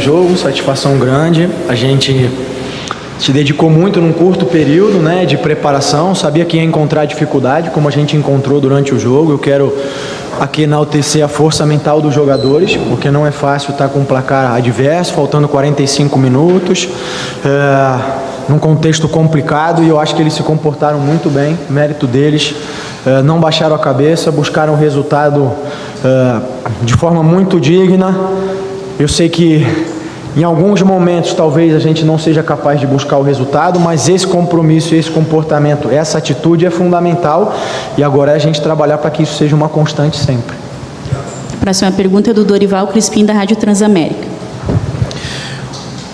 Jogo, satisfação grande. A gente se dedicou muito num curto período, né, de preparação. Sabia que ia encontrar dificuldade, como a gente encontrou durante o jogo. Eu quero aqui enaltecer a força mental dos jogadores, porque não é fácil estar com um placar adverso, faltando 45 minutos, num contexto complicado, e eu acho que eles se comportaram muito bem, mérito deles. Não baixaram a cabeça, buscaram o resultado de forma muito digna. Eu sei que em alguns momentos talvez a gente não seja capaz de buscar o resultado, mas esse compromisso, esse comportamento, essa atitude é fundamental, e agora é a gente trabalhar para que isso seja uma constante sempre. A próxima pergunta é do Dorival Crispim, da Rádio Transamérica.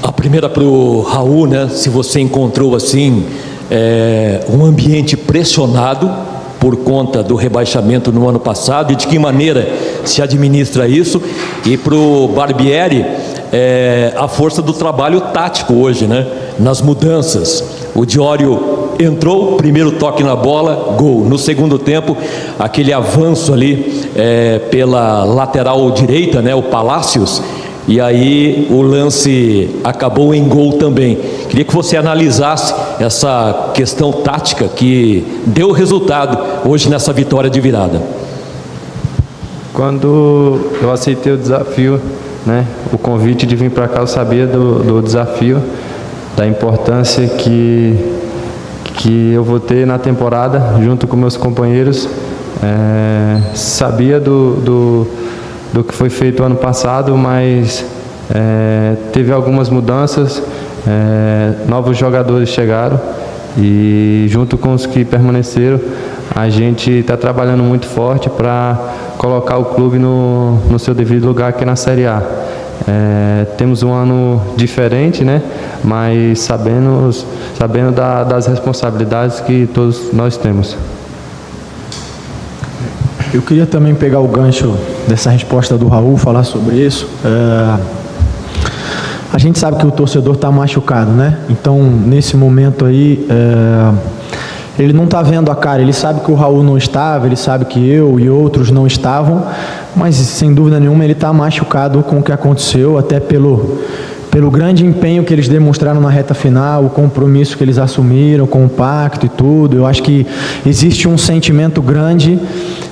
A primeira para o Raul, né? Se você encontrou assim um ambiente pressionado por conta do rebaixamento no ano passado, e de que maneira se administra isso? E para o Barbieri, a força do trabalho tático hoje, né? Nas mudanças. O Diório entrou, primeiro toque na bola, gol. No segundo tempo, aquele avanço ali pela lateral direita, né? O Palácios. E aí o lance acabou em gol também. Queria que você analisasse essa questão tática que deu resultado hoje nessa vitória de virada. Quando eu aceitei o desafio, né, o convite de vir para cá, eu sabia do desafio, da importância que eu vou ter na temporada, junto com meus companheiros. Sabia do que foi feito ano passado, mas teve algumas mudanças, novos jogadores chegaram, e junto com os que permaneceram, a gente está trabalhando muito forte para colocar o clube no seu devido lugar aqui na Série A. Temos um ano diferente, né? Mas sabendo das responsabilidades que todos nós temos. Eu queria também pegar o gancho dessa resposta do Raul, falar sobre isso. A gente sabe que o torcedor está machucado, né? Então, nesse momento aí, ele não está vendo a cara. Ele sabe que o Raul não estava, ele sabe que eu e outros não estavam, mas, sem dúvida nenhuma, ele está machucado com o que aconteceu, até pelo grande empenho que eles demonstraram na reta final, o compromisso que eles assumiram com o pacto e tudo. Eu acho que existe um sentimento grande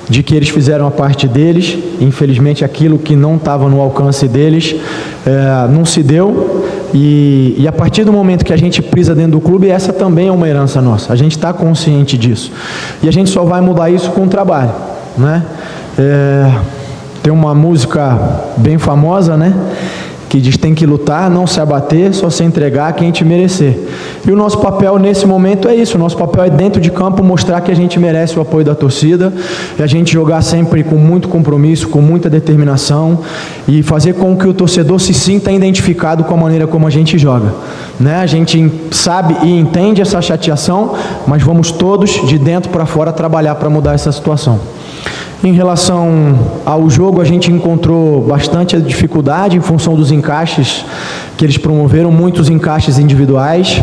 de que eles fizeram a parte deles. Infelizmente, aquilo que não estava no alcance deles não se deu, e a partir do momento que a gente pisa dentro do clube, essa também é uma herança nossa, a gente está consciente disso, e a gente só vai mudar isso com o trabalho, né? Tem uma música bem famosa, né, que diz: tem que lutar, não se abater, só se entregar a quem te merecer. E o nosso papel nesse momento é isso. O nosso papel é, dentro de campo, mostrar que a gente merece o apoio da torcida, e a gente jogar sempre com muito compromisso, com muita determinação, e fazer com que o torcedor se sinta identificado com a maneira como a gente joga, né? A gente sabe e entende essa chateação, mas vamos todos, de dentro para fora, trabalhar para mudar essa situação. Em relação ao jogo, a gente encontrou bastante dificuldade em função dos encaixes que eles promoveram, muitos encaixes individuais,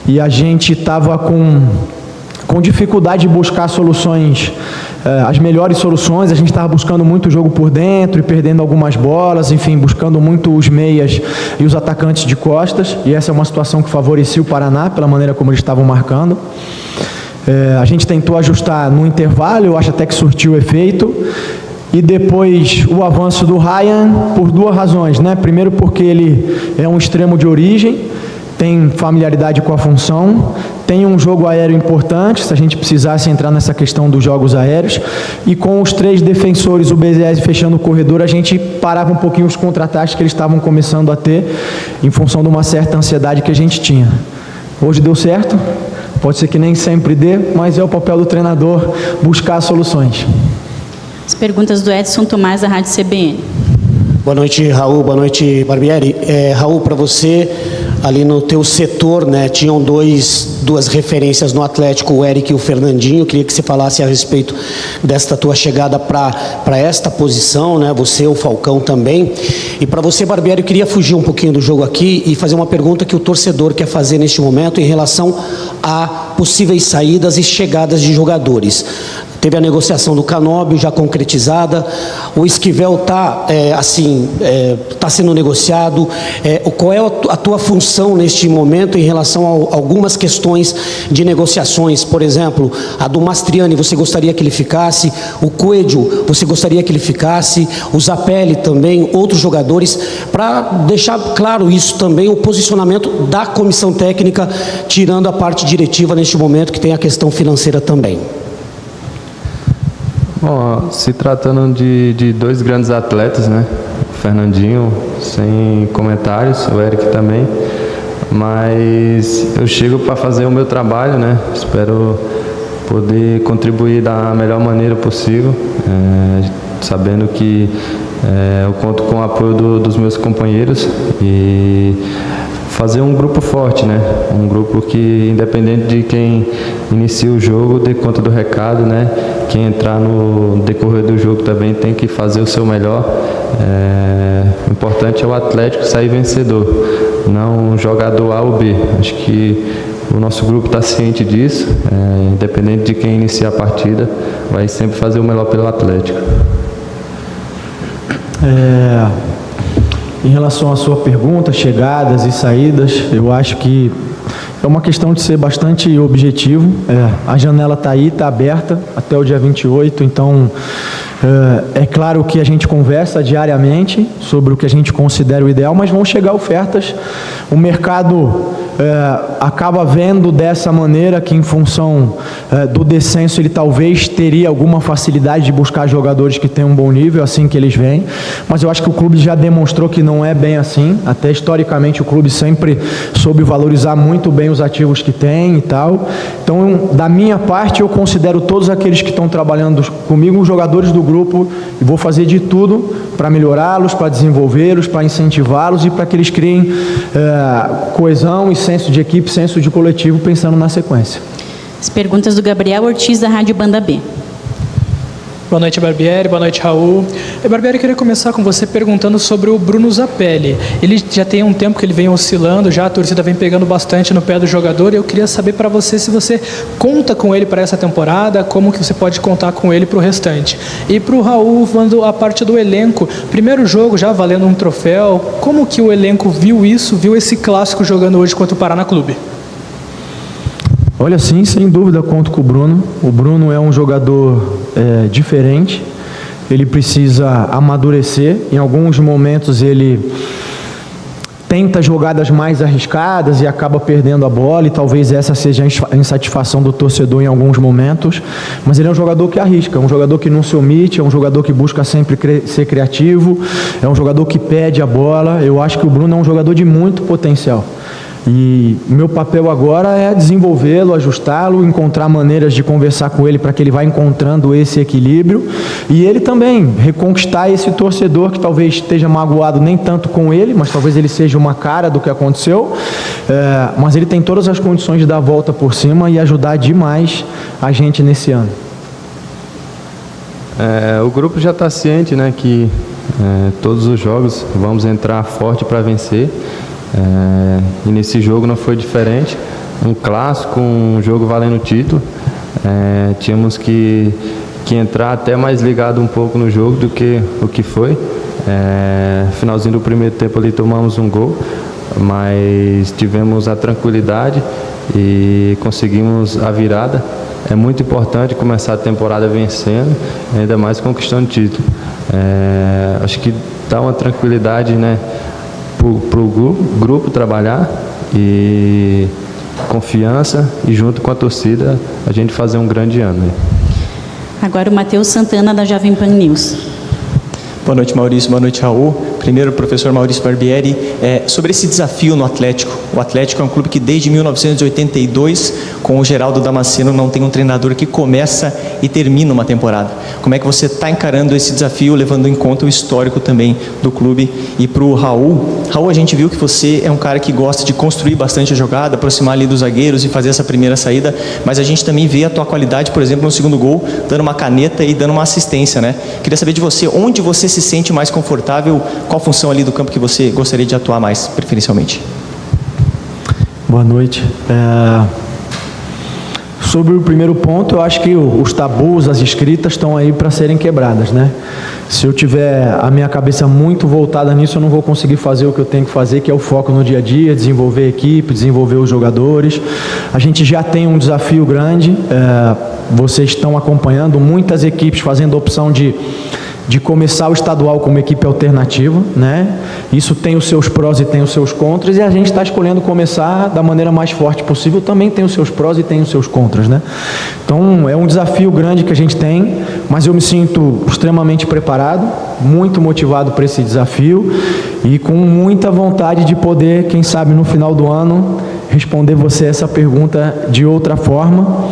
e a gente estava com dificuldade de buscar soluções, as melhores soluções. A gente estava buscando muito o jogo por dentro e perdendo algumas bolas, enfim, buscando muito os meias e os atacantes de costas, e essa é uma situação que favorecia o Paraná pela maneira como eles estavam marcando. A gente tentou ajustar no intervalo, eu acho até que surtiu efeito, e depois o avanço do Ryan, por duas razões, né? Primeiro, porque ele é um extremo de origem, tem familiaridade com a função, tem um jogo aéreo importante, se a gente precisasse entrar nessa questão dos jogos aéreos, e com os três defensores, o BZS fechando o corredor, a gente parava um pouquinho os contra-ataques que eles estavam começando a ter, em função de uma certa ansiedade que a gente tinha. Hoje deu certo. Pode ser que nem sempre dê, mas é o papel do treinador buscar soluções. As perguntas do Edson Tomás, da Rádio CBN. Boa noite, Raul. Boa noite, Barbieri. Raul, para você, ali no teu setor, né, tinham duas referências no Atlético, o Eric e o Fernandinho. Eu queria que você falasse a respeito desta tua chegada para esta posição, né, você, o Falcão também. E para você, Barbieri, eu queria fugir um pouquinho do jogo aqui e fazer uma pergunta que o torcedor quer fazer neste momento em relação a possíveis saídas e chegadas de jogadores. Teve a negociação do Canóbio já concretizada, o Esquivel está sendo negociado. Qual é a tua função neste momento em relação a algumas questões de negociações? Por exemplo, a do Mastriani, você gostaria que ele ficasse? O Coelho, você gostaria que ele ficasse? O Zapelli também, outros jogadores, para deixar claro isso também, o posicionamento da comissão técnica, tirando a parte diretiva neste momento, que tem a questão financeira também. Bom, se tratando de dois grandes atletas, né? O Fernandinho, sem comentários, o Eric também, mas eu chego para fazer o meu trabalho, né? Espero poder contribuir da melhor maneira possível, sabendo que eu conto com o apoio dos meus companheiros e fazer um grupo forte, né? Um grupo que, independente de quem inicia o jogo, dê conta do recado, né? Quem entrar no decorrer do jogo também tem que fazer o seu melhor. O importante é o Atlético sair vencedor, não um jogador A ou B. Acho que o nosso grupo está ciente disso. Independente de quem inicia a partida, vai sempre fazer o melhor pelo Atlético. Em relação à sua pergunta, chegadas e saídas, eu acho que é uma questão de ser bastante objetivo. A janela está aí, está aberta até o dia 28, então é claro que a gente conversa diariamente sobre o que a gente considera o ideal, mas vão chegar ofertas. O mercado acaba vendo dessa maneira que, em função do descenso, ele talvez teria alguma facilidade de buscar jogadores que tenham um bom nível assim que eles vêm, mas eu acho que o clube já demonstrou que não é bem assim. Até historicamente o clube sempre soube valorizar muito bem os ativos que tem e tal. Então, da minha parte, eu considero todos aqueles que estão trabalhando comigo jogadores do grupo e vou fazer de tudo para melhorá-los, para desenvolvê-los, para incentivá-los e para que eles criem coesão e senso de equipe, senso de coletivo, pensando na sequência. As perguntas do Gabriel Ortiz, da Rádio Banda B. Boa noite, Barbieri. Boa noite, Raul. Barbieri, eu queria começar com você perguntando sobre o Bruno Zapelli. Ele já tem um tempo que ele vem oscilando, já a torcida vem pegando bastante no pé do jogador, e eu queria saber para você se você conta com ele para essa temporada, como que você pode contar com ele para o restante. E para o Raul, falando a parte do elenco, primeiro jogo já valendo um troféu, como que o elenco viu isso, viu esse clássico jogando hoje contra o Paraná Clube? Olha, sim, sem dúvida conto com o Bruno. O Bruno é um jogador diferente, ele precisa amadurecer. Em alguns momentos ele tenta jogadas mais arriscadas e acaba perdendo a bola, e talvez essa seja a insatisfação do torcedor em alguns momentos, mas ele é um jogador que arrisca, é um jogador que não se omite, é um jogador que busca sempre ser criativo, é um jogador que pede a bola. Eu acho que o Bruno é um jogador de muito potencial. E meu papel agora é desenvolvê-lo, ajustá-lo, encontrar maneiras de conversar com ele para que ele vá encontrando esse equilíbrio, e ele também reconquistar esse torcedor que talvez esteja magoado nem tanto com ele, mas talvez ele seja uma cara do que aconteceu, mas ele tem todas as condições de dar a volta por cima e ajudar demais a gente nesse ano. O grupo já está ciente, né, que todos os jogos vamos entrar forte para vencer. E nesse jogo não foi diferente, um clássico, um jogo valendo o título. Tínhamos que entrar até mais ligado um pouco no jogo do que o que foi. Finalzinho do primeiro tempo ali tomamos um gol, mas tivemos a tranquilidade e conseguimos a virada. É muito importante começar a temporada vencendo, ainda mais conquistando título. Acho que dá uma tranquilidade, né, para o grupo trabalhar, e confiança, e junto com a torcida a gente fazer um grande ano, né? Agora o Matheus Santana, da Jovem Pan News. Boa noite, Maurício. Boa noite, Raul. Primeiro, professor Maurício Barbieri, sobre esse desafio no Atlético. O Atlético é um clube que desde 1982, com o Geraldo Damasceno, não tem um treinador que começa e termina uma temporada. Como é que você está encarando esse desafio, levando em conta o histórico também do clube? E para o Raul, a gente viu que você é um cara que gosta de construir bastante a jogada, aproximar ali dos zagueiros e fazer essa primeira saída, mas a gente também vê a tua qualidade, por exemplo, no segundo gol, dando uma caneta e dando uma assistência, né? Queria saber de você, onde você se sente mais confortável, qual função ali do campo que você gostaria de atuar mais, preferencialmente? Boa noite. Sobre o primeiro ponto, eu acho que os tabus, as escritas estão aí para serem quebradas, né? Se eu tiver a minha cabeça muito voltada nisso, eu não vou conseguir fazer o que eu tenho que fazer, que é o foco no dia a dia, desenvolver a equipe, desenvolver os jogadores. A gente já tem um desafio grande, vocês estão acompanhando muitas equipes fazendo a opção de começar o estadual como equipe alternativa, né? Isso tem os seus prós e tem os seus contras, e a gente está escolhendo começar da maneira mais forte possível, também tem os seus prós e tem os seus contras, né? Então, é um desafio grande que a gente tem, mas eu me sinto extremamente preparado, muito motivado para esse desafio e com muita vontade de poder, quem sabe no final do ano, responder você essa pergunta de outra forma.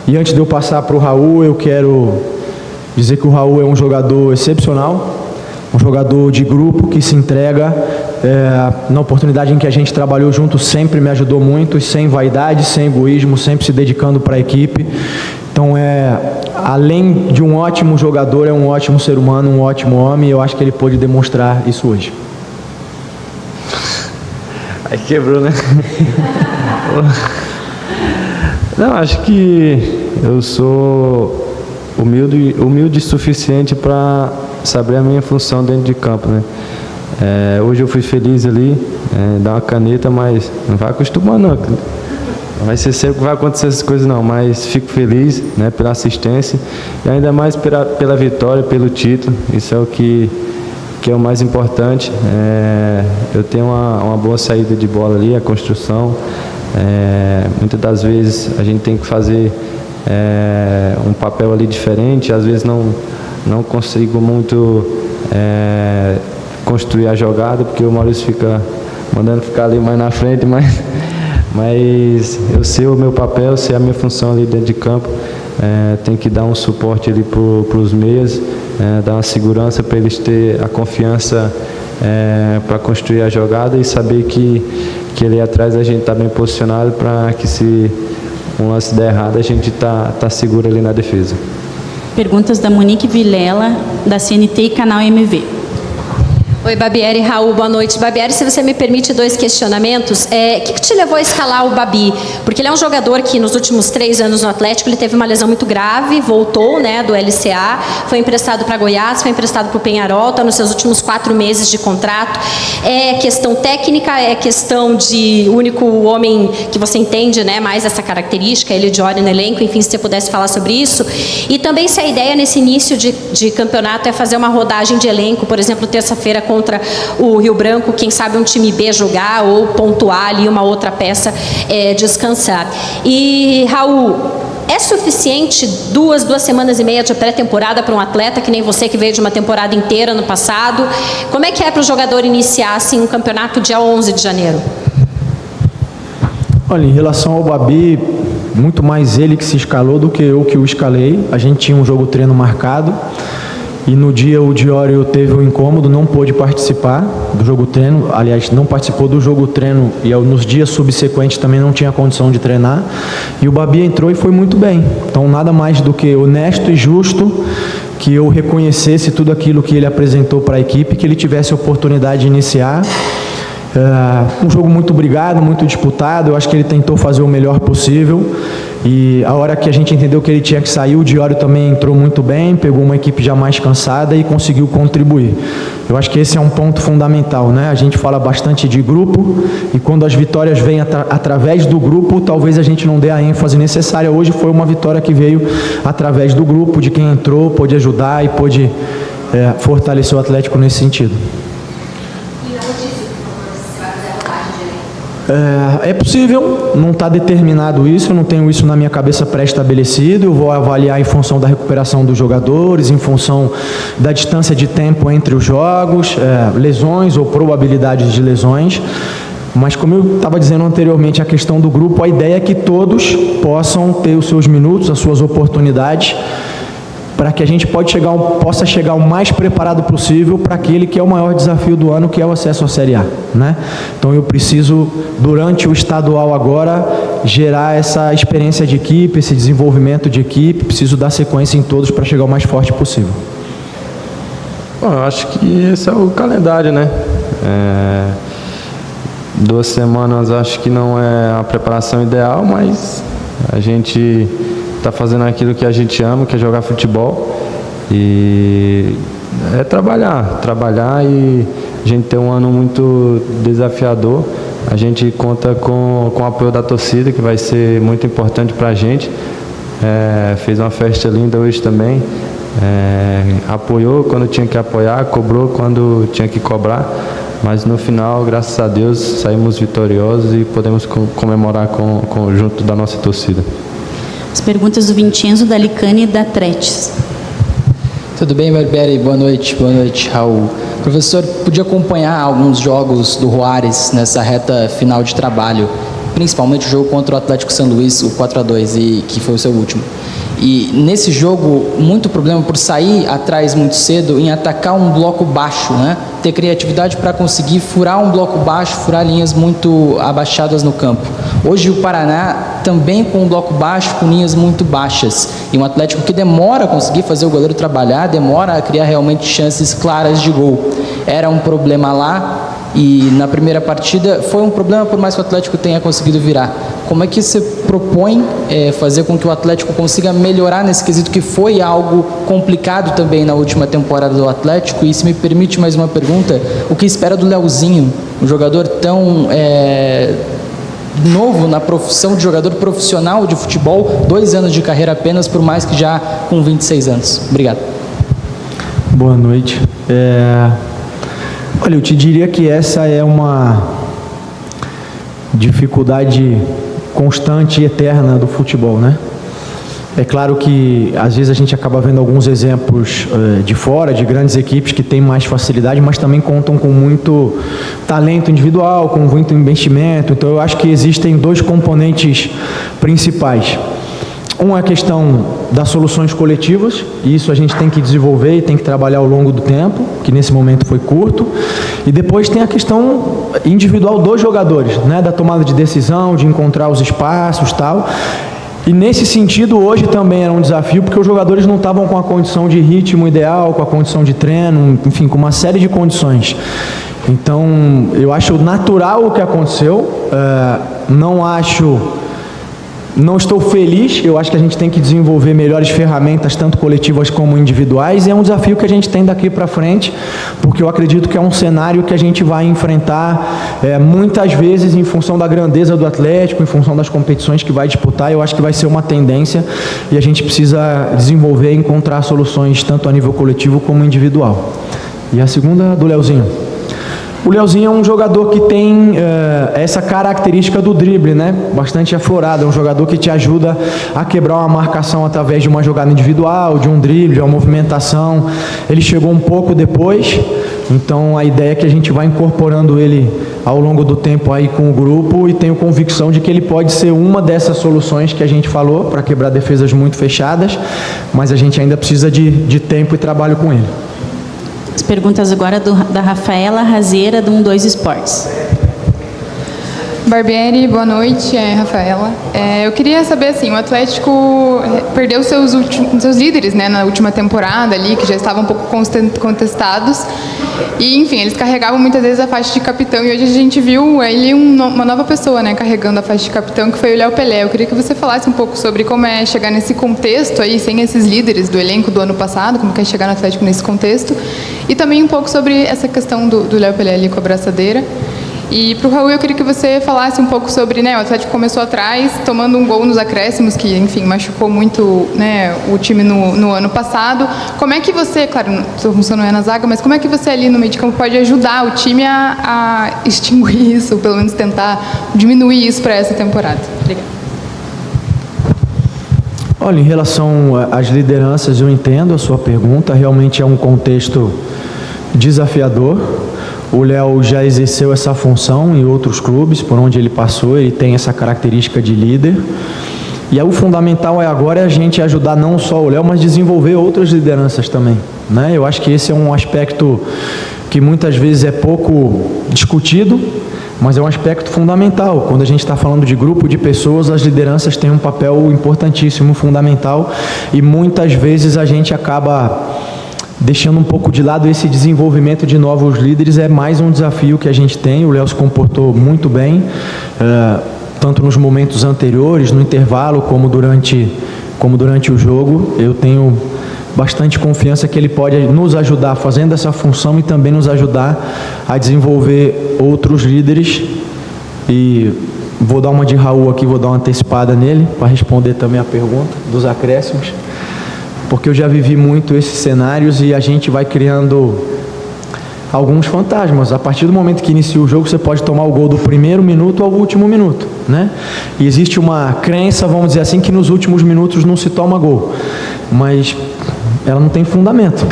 E antes de eu passar para o Raul, eu quero dizer que o Raul é um jogador excepcional, um jogador de grupo que se entrega. Na oportunidade em que a gente trabalhou junto, sempre me ajudou muito, sem vaidade, sem egoísmo, sempre se dedicando para a equipe. Então, além de um ótimo jogador, é um ótimo ser humano, um ótimo homem, e eu acho que ele pôde demonstrar isso hoje. Aí quebrou, né? Não, acho que eu sou humilde o suficiente para saber a minha função dentro de campo, né? Hoje eu fui feliz ali, dar uma caneta, mas não vai acostumar não. Não vai ser sempre que vai acontecer essas coisas não, mas fico feliz, né, pela assistência e ainda mais pela vitória, pelo título. Isso é o que é o mais importante. Eu tenho uma boa saída de bola ali, a construção. Muitas das vezes a gente tem que fazer um papel ali diferente, às vezes não consigo muito construir a jogada, porque o Maurício fica mandando ficar ali mais na frente, mas eu sei o meu papel, sei a minha função ali dentro de campo, tem que dar um suporte ali para os meias, dar uma segurança para eles ter a confiança para construir a jogada e saber que ali atrás a gente está bem posicionado para que se um lance der errado, a gente tá seguro ali na defesa. Perguntas da Monique Vilela, da CNT e Canal MV. Oi, Barbieri, Raul, boa noite. Barbieri, se você me permite 2 questionamentos, o que te levou a escalar o Babi? Porque ele é um jogador que nos últimos 3 anos no Atlético, ele teve uma lesão muito grave, voltou, né, do LCA, foi emprestado para Goiás, foi emprestado para o Penharol, está nos seus últimos 4 meses de contrato. É questão técnica, é questão de único homem que você entende, né, mais essa característica, ele de olho no elenco, enfim, se você pudesse falar sobre isso. E também se a ideia nesse início de campeonato é fazer uma rodagem de elenco, por exemplo, terça-feira contra o Rio Branco, quem sabe um time B jogar ou pontuar ali uma outra peça, descansar. E, Raul, é suficiente 2 semanas e meia de pré-temporada para um atleta que nem você, que veio de uma temporada inteira no passado? Como é que é para o jogador iniciar assim, um campeonato dia 11 de janeiro? Olha, em relação ao Babi, muito mais ele que se escalou do que eu que o escalei. A gente tinha um jogo treino marcado e no dia o Diório teve um incômodo, não pôde participar do jogo treino, aliás, não participou do jogo treino e nos dias subsequentes também não tinha condição de treinar, e o Babi entrou e foi muito bem. Então nada mais do que honesto e justo que eu reconhecesse tudo aquilo que ele apresentou para a equipe, que ele tivesse a oportunidade de iniciar. Um jogo muito brigado, muito disputado. Eu acho que ele tentou fazer o melhor possível e a hora que a gente entendeu que ele tinha que sair, o Diório também entrou muito bem, pegou uma equipe já mais cansada e conseguiu contribuir. Eu acho que esse é um ponto fundamental, né? A gente fala bastante de grupo e quando as vitórias vêm através do grupo, talvez a gente não dê a ênfase necessária. Hoje foi uma vitória que veio através do grupo, de quem entrou, pôde ajudar e pôde fortalecer o Atlético nesse sentido. É possível, não está determinado isso, eu não tenho isso na minha cabeça pré-estabelecido, eu vou avaliar em função da recuperação dos jogadores, em função da distância de tempo entre os jogos, lesões ou probabilidades de lesões, mas como eu estava dizendo anteriormente, a questão do grupo, a ideia é que todos possam ter os seus minutos, as suas oportunidades, para que a gente possa chegar o mais preparado possível para aquele que é o maior desafio do ano, que é o acesso à Série A, né? Então eu preciso, durante o estadual agora, gerar essa experiência de equipe, esse desenvolvimento de equipe, preciso dar sequência em todos para chegar o mais forte possível. Bom, eu acho que esse é o calendário, né? 2 semanas acho que não é a preparação ideal, mas A gente está fazendo aquilo que a gente ama, que é jogar futebol. E é trabalhar e a gente tem um ano muito desafiador. A gente conta com o apoio da torcida, que vai ser muito importante para a gente. Fez uma festa linda hoje também. Apoiou quando tinha que apoiar, cobrou quando tinha que cobrar. Mas no final, graças a Deus, saímos vitoriosos e podemos comemorar junto da nossa torcida. As perguntas do Vincenzo, da Licane e da Tretes. Tudo bem, Barbieri? Boa noite, Raul. Professor, podia acompanhar alguns jogos do Juárez nessa reta final de trabalho, principalmente o jogo contra o Atlético São Luís, o 4-2, e que foi o seu último. E nesse jogo, muito problema por sair atrás muito cedo em atacar um bloco baixo, né? Ter criatividade para conseguir furar um bloco baixo, furar linhas muito abaixadas no campo. Hoje o Paraná também com um bloco baixo, com linhas muito baixas. E um Atlético que demora a conseguir fazer o goleiro trabalhar, demora a criar realmente chances claras de gol. Era um problema lá. E na primeira partida foi um problema, por mais que o Atlético tenha conseguido virar. Como é que você propõe fazer com que o Atlético consiga melhorar nesse quesito, que foi algo complicado também na última temporada do Atlético? E se me permite mais uma pergunta, o que espera do Leozinho, um jogador tão novo na profissão de jogador profissional de futebol, 2 anos de carreira apenas, por mais que já com 26 anos. Obrigado. Boa noite. Olha, eu te diria que essa é uma dificuldade constante e eterna do futebol, né? É claro que às vezes a gente acaba vendo alguns exemplos de fora, de grandes equipes que têm mais facilidade, mas também contam com muito talento individual, com muito investimento. Então eu acho que existem 2 componentes principais. Um é a questão das soluções coletivas, e isso a gente tem que desenvolver e tem que trabalhar ao longo do tempo, que nesse momento foi curto. E depois tem a questão individual dos jogadores, né, da tomada de decisão, de encontrar os espaços e tal. E nesse sentido, hoje também era um desafio, porque os jogadores não estavam com a condição de ritmo ideal, com a condição de treino, enfim, com uma série de condições. Então, eu acho natural o que aconteceu, não estou feliz, eu acho que a gente tem que desenvolver melhores ferramentas, tanto coletivas como individuais, e é um desafio que a gente tem daqui para frente, porque eu acredito que é um cenário que a gente vai enfrentar muitas vezes em função da grandeza do Atlético, em função das competições que vai disputar. Eu acho que vai ser uma tendência e a gente precisa desenvolver e encontrar soluções tanto a nível coletivo como individual. E a segunda, do Leozinho. O Leozinho é um jogador que tem essa característica do drible, né? Bastante aflorado. É um jogador que te ajuda a quebrar uma marcação através de uma jogada individual, de um drible, de uma movimentação. Ele chegou um pouco depois, então a ideia é que a gente vai incorporando ele ao longo do tempo aí com o grupo, e tenho convicção de que ele pode ser uma dessas soluções que a gente falou para quebrar defesas muito fechadas, mas a gente ainda precisa de tempo e trabalho com ele. As perguntas agora da Rafaela Razeira, do 12 Esportes. Barbieri, boa noite, Rafaela. Eu queria saber, assim, o Atlético perdeu seus líderes, né, na última temporada ali, que já estavam um pouco contestados. E, enfim, eles carregavam muitas vezes a faixa de capitão, e hoje a gente viu ele uma nova pessoa, né, carregando a faixa de capitão, que foi o Léo Pelé. Eu queria que você falasse um pouco sobre como é chegar nesse contexto aí, sem esses líderes do elenco do ano passado, como é chegar no Atlético nesse contexto, e também um pouco sobre essa questão do Léo Pelé ali com a braçadeira. E para o Raul, eu queria que você falasse um pouco sobre, né, o Atlético começou atrás, tomando um gol nos acréscimos, que, enfim, machucou muito, né, o time no ano passado. Como é que você, claro, sua função não é na zaga, mas como é que você ali no meio de campo pode ajudar o time a extinguir isso, ou pelo menos tentar diminuir isso para essa temporada? Obrigada. Olha, em relação às lideranças, eu entendo a sua pergunta, realmente é um contexto desafiador. O Léo já exerceu essa função em outros clubes, por onde ele passou, ele tem essa característica de líder. E aí, o fundamental agora é a gente ajudar não só o Léo, mas desenvolver outras lideranças também, né? Eu acho que esse é um aspecto que muitas vezes é pouco discutido, mas é um aspecto fundamental. Quando a gente está falando de grupo de pessoas, as lideranças têm um papel importantíssimo, fundamental, e muitas vezes a gente acaba deixando um pouco de lado esse desenvolvimento de novos líderes. É mais um desafio que a gente tem. O Léo se comportou muito bem, tanto nos momentos anteriores, no intervalo, como durante o jogo. Eu tenho bastante confiança que ele pode nos ajudar fazendo essa função e também nos ajudar a desenvolver outros líderes. E vou dar uma de Raul aqui, vou dar uma antecipada nele, para responder também a pergunta dos acréscimos, porque eu já vivi muito esses cenários e a gente vai criando alguns fantasmas. A partir do momento que inicia o jogo, você pode tomar o gol do primeiro minuto ao último minuto, né? E existe uma crença, vamos dizer assim, que nos últimos minutos não se toma gol, mas ela não tem fundamento.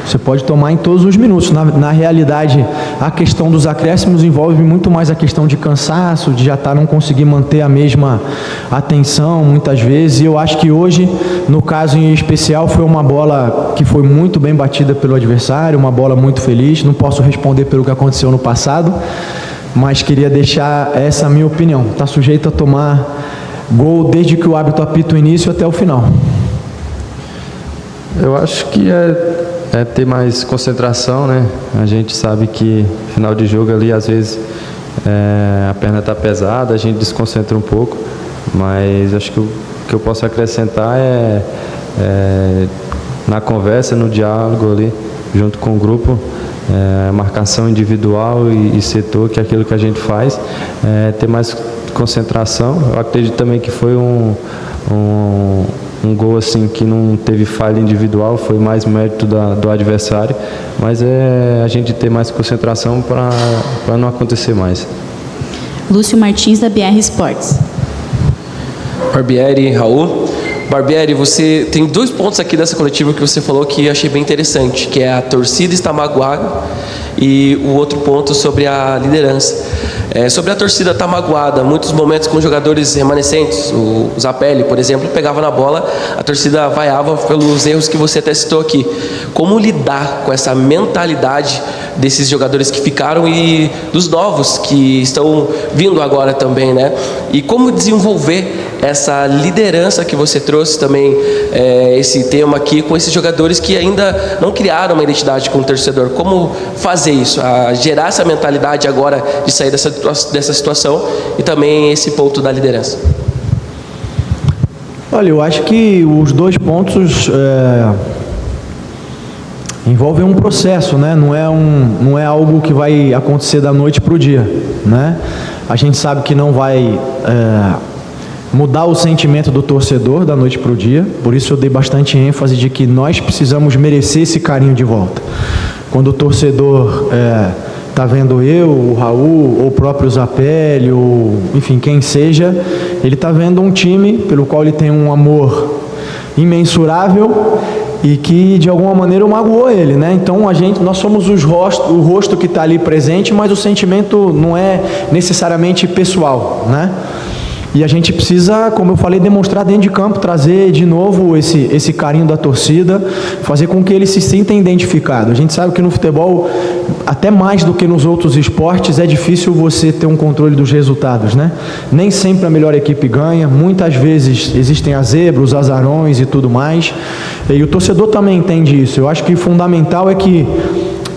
Você pode tomar em todos os minutos. Na realidade, a questão dos acréscimos envolve muito mais a questão de cansaço, de já não conseguir manter a mesma atenção muitas vezes. E eu acho que hoje, no caso em especial, foi uma bola que foi muito bem batida pelo adversário, uma bola muito feliz. Não posso responder pelo que aconteceu no passado, mas queria deixar essa minha opinião. Está sujeito a tomar gol desde que o árbitro apita o início até o final. Eu acho que é ter mais concentração, né? A gente sabe que final de jogo ali, às vezes, a perna está pesada, a gente desconcentra um pouco, mas acho que o que eu posso acrescentar é na conversa, no diálogo ali, junto com o grupo, marcação individual e setor, que é aquilo que a gente faz, ter mais concentração. Eu acredito também que foi um gol assim que não teve falha individual, foi mais mérito do adversário, mas a gente ter mais concentração para não acontecer mais. Lúcio Martins, da BR Esportes. Barbieri, Raul. Barbieri, você tem 2 pontos aqui dessa coletiva que você falou que eu achei bem interessante, que é a torcida está magoada e o outro ponto sobre a liderança. Sobre a torcida estar magoada, muitos momentos com jogadores remanescentes, o Zapelli, por exemplo, pegava na bola, a torcida vaiava pelos erros que você até citou aqui. Como lidar com essa mentalidade desses jogadores que ficaram e dos novos que estão vindo agora também, né? E como desenvolver essa liderança que você trouxe também, esse tema aqui, com esses jogadores que ainda não criaram uma identidade com o torcedor. Como fazer isso, gerar essa mentalidade agora de sair dessa situação e também esse ponto da liderança? Olha, eu acho que os 2 pontos envolvem um processo, né? Não é algo que vai acontecer da noite para o dia, né? A gente sabe que não vai mudar o sentimento do torcedor da noite para o dia, por isso eu dei bastante ênfase de que nós precisamos merecer esse carinho de volta. Quando o torcedor está vendo eu, o Raul, ou o próprio Zapelli, ou enfim, quem seja, ele está vendo um time pelo qual ele tem um amor imensurável e que de alguma maneira magoou ele, né? Então nós somos o rosto que está ali presente, mas o sentimento não é necessariamente pessoal, né? E a gente precisa, como eu falei, demonstrar dentro de campo, trazer de novo esse carinho da torcida, fazer com que eles se sintam identificados. A gente sabe que no futebol, até mais do que nos outros esportes, é difícil você ter um controle dos resultados, né? Nem sempre a melhor equipe ganha, muitas vezes existem as zebras, os azarões e tudo mais, e o torcedor também entende isso. Eu acho que o fundamental é que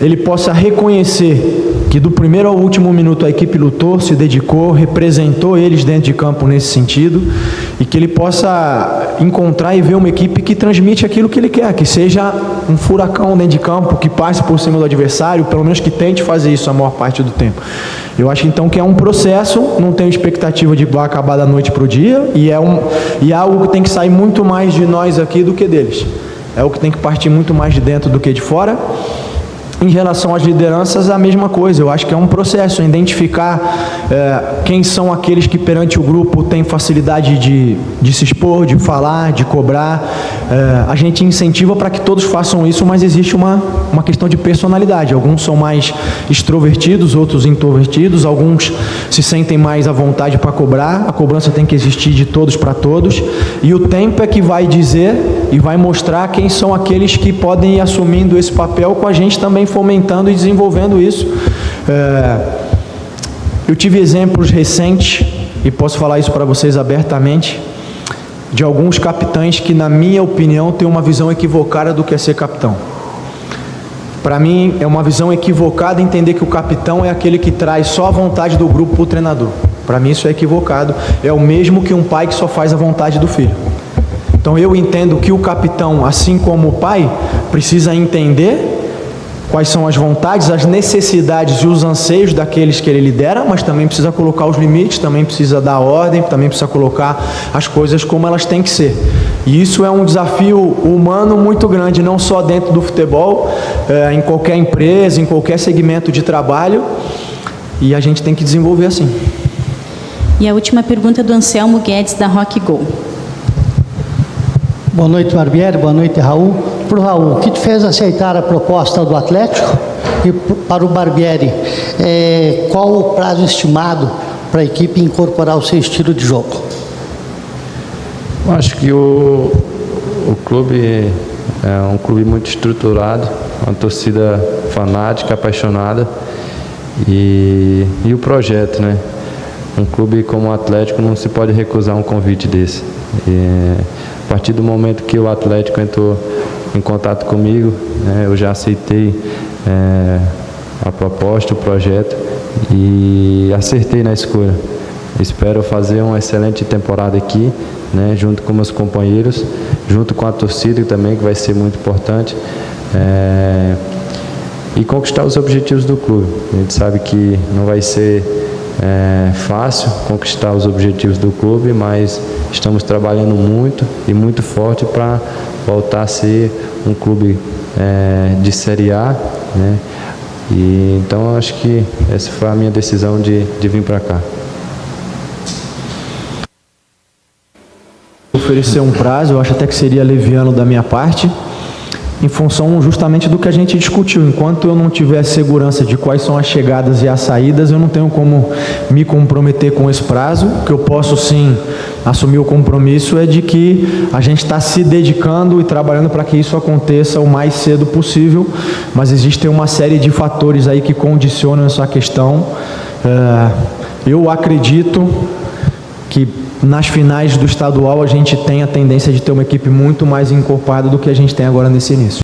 ele possa reconhecer que do primeiro ao último minuto a equipe lutou, se dedicou, representou eles dentro de campo nesse sentido, e que ele possa encontrar e ver uma equipe que transmite aquilo que ele quer, que seja um furacão dentro de campo, que passe por cima do adversário, pelo menos que tente fazer isso a maior parte do tempo. Eu acho então que é um processo, não tenho expectativa de vai acabar da noite para o dia, e é algo que tem que sair muito mais de nós aqui do que deles. É o que tem que partir muito mais de dentro do que de fora. Em relação às lideranças, a mesma coisa. Eu acho que é um processo, identificar quem são aqueles que perante o grupo têm facilidade de se expor, de falar, de cobrar. A gente incentiva para que todos façam isso, mas existe uma questão de personalidade. Alguns são mais extrovertidos, outros introvertidos, alguns se sentem mais à vontade para cobrar. A cobrança tem que existir de todos para todos, e o tempo é que vai dizer e vai mostrar quem são aqueles que podem ir assumindo esse papel, com a gente também fomentando e desenvolvendo isso. Eu tive exemplos recentes, e posso falar isso para vocês abertamente, de alguns capitães que, na minha opinião, têm uma visão equivocada do que é ser capitão. Para mim, é uma visão equivocada entender que o capitão é aquele que traz só a vontade do grupo para o treinador. Para mim isso é equivocado. É o mesmo que um pai que só faz a vontade do filho. Então eu entendo que o capitão, assim como o pai, precisa entender quais são as vontades, as necessidades e os anseios daqueles que ele lidera, mas também precisa colocar os limites, também precisa dar ordem, também precisa colocar as coisas como elas têm que ser. E isso é um desafio humano muito grande, não só dentro do futebol, em qualquer empresa, em qualquer segmento de trabalho, e a gente tem que desenvolver assim. E a última pergunta é do Anselmo Guedes, da Rock Go. Boa noite, Barbieri. Boa noite, Raul. Para o Raul, o que te fez aceitar a proposta do Atlético? E para o Barbieri, qual o prazo estimado para a equipe incorporar o seu estilo de jogo? Eu acho que o clube é um clube muito estruturado, uma torcida fanática, apaixonada, e o projeto, né? Um clube como o Atlético não se pode recusar um convite desse. A partir do momento que o Atlético entrou em contato comigo, eu já aceitei a proposta, o projeto, e acertei na escolha. Espero fazer uma excelente temporada aqui, junto com meus companheiros, junto com a torcida também, que vai ser muito importante, e conquistar os objetivos do clube. A gente sabe que não vai ser fácil conquistar os objetivos do clube, mas estamos trabalhando muito e muito forte para voltar a ser um clube de Série A, E então acho que essa foi a minha decisão de vir para cá. Oferecer um prazo, eu acho até que seria leviano da minha parte, em função justamente do que a gente discutiu. Enquanto eu não tiver segurança de quais são as chegadas e as saídas, eu não tenho como me comprometer com esse prazo. O que eu posso sim assumir o compromisso é de que a gente está se dedicando e trabalhando para que isso aconteça o mais cedo possível, mas existem uma série de fatores aí que condicionam essa questão. Eu acredito que nas finais do estadual a gente tem a tendência de ter uma equipe muito mais encorpada do que a gente tem agora nesse início.